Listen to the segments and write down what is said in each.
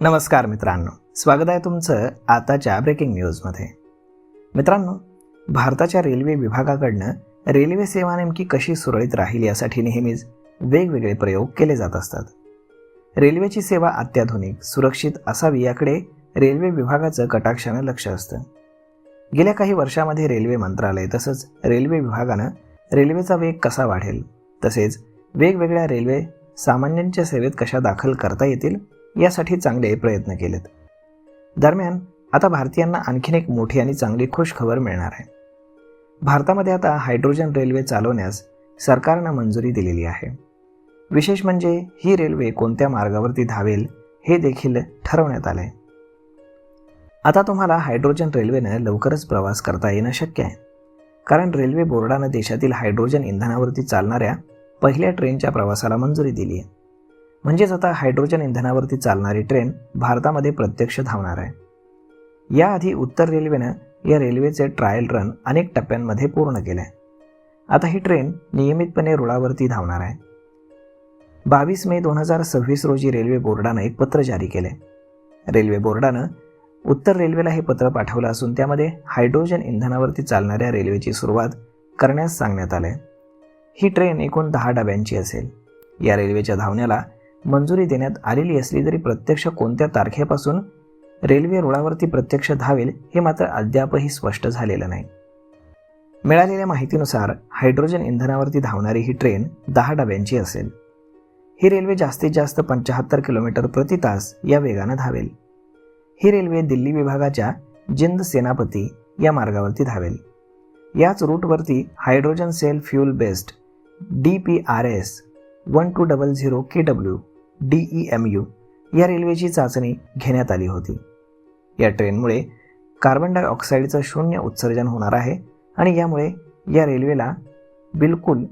नमस्कार मित्रांनो, स्वागत आहे तुमचं आताच्या ब्रेकिंग न्यूजमध्ये. मित्रांनो, भारताच्या रेल्वे विभागाकडनं रेल्वे सेवा नेमकी कशी सुरळीत राहील यासाठी नेहमीच वेगवेगळे प्रयोग केले जात असतात. रेल्वेची सेवा अत्याधुनिक, सुरक्षित असावी याकडे रेल्वे विभागाचं कटाक्षानं लक्ष असतं. गेल्या काही वर्षामध्ये रेल्वे मंत्रालय तसंच रेल्वे विभागानं रेल्वेचा वेग कसा वाढेल, तसेच वेगवेगळ्या रेल्वे सामान्यांच्या सेवेत कशा दाखल करता येतील यासाठी चांगले प्रयत्न केलेत. दरम्यान आता भारतीयांना आणखीन एक मोठी आणि चांगली खुश खबर मिळणार आहे. भारतामध्ये आता हायड्रोजन रेल्वे चालवण्यास सरकारनं मंजुरी दिलेली आहे. विशेष म्हणजे ही रेल्वे कोणत्या मार्गावरती धावेल हे देखील ठरवण्यात आलंय. आता तुम्हाला हायड्रोजन रेल्वेनं लवकरच प्रवास करता येणं शक्य आहे, कारण रेल्वे बोर्डानं देशातील हायड्रोजन इंधनावरती चालणाऱ्या पहिल्या ट्रेनच्या प्रवासाला मंजुरी दिली आहे. म्हणजेच आता हायड्रोजन इंधनावरती चालणारी ट्रेन भारतामध्ये प्रत्यक्ष धावणार आहे. याआधी उत्तर रेल्वेनं या रेल्वेचे ट्रायल रन अनेक टप्प्यांमध्ये पूर्ण केले. आता ही ट्रेन नियमितपणे रुळावरती धावणार आहे. 22 मे 2026 रोजी रेल्वे बोर्डानं एक पत्र जारी केले. रेल्वे बोर्डानं उत्तर रेल्वेला हे पत्र पाठवलं असून त्यामध्ये हायड्रोजन इंधनावरती चालणाऱ्या रेल्वेची सुरुवात करण्यास सांगण्यात आले. ही ट्रेन एकूण 10 डब्यांची असेल. या रेल्वेच्या धावण्याला मंजुरी देण्यात आलेली असली तरी प्रत्यक्ष कोणत्या तारखेपासून रेल्वे रुळावरती प्रत्यक्ष धावेल हे मात्र अद्यापही स्पष्ट झालेलं नाही. मिळालेल्या माहितीनुसार हायड्रोजन इंधनावरती धावणारी ही ट्रेन 10 डब्यांची असेल. ही रेल्वे जास्तीत जास्त 75 किलोमीटर प्रति तास या वेगानं धावेल. ही रेल्वे दिल्ली विभागाच्या जिंद सेनापती या मार्गावरती धावेल. याच रूटवरती hydrogen cell fuel based DPRS 1200 KW DEMU या रेल्वेची चाचणी घेण्यात आली होती. या ट्रेनमुळे कार्बन डायऑक्साईडचं शून्य उत्सर्जन होणार आहे आणि यामुळे या रेल्वेला बिलकुल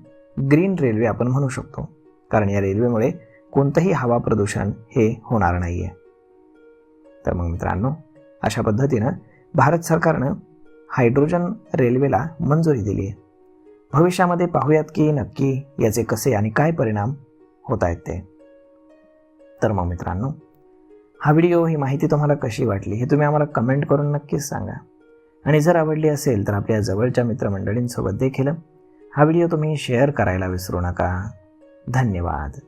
ग्रीन रेल्वे आपण म्हणू शकतो, कारण या रेल्वेमुळे कोणतंही हवा प्रदूषण हे होणार नाही आहे. तर मग मित्रांनो, अशा पद्धतीनं भारत सरकारनं हायड्रोजन रेल्वेला मंजुरी दिली आहे. भविष्यामध्ये पाहूयात की नक्की याचे कसे आणि काय परिणाम होत आहेत ते. तर मग मित्रांनो, हा व्हिडिओ, ही माहिती तुम्हाला कशी वाटली हे तुम्ही आम्हाला कमेंट करून नक्कीच सांगा. आणि जर आवडली असेल तर आपल्या जवळच्या मित्रमंडळींसोबत देखील हा व्हिडिओ तुम्ही शेअर करायला विसरू नका. धन्यवाद.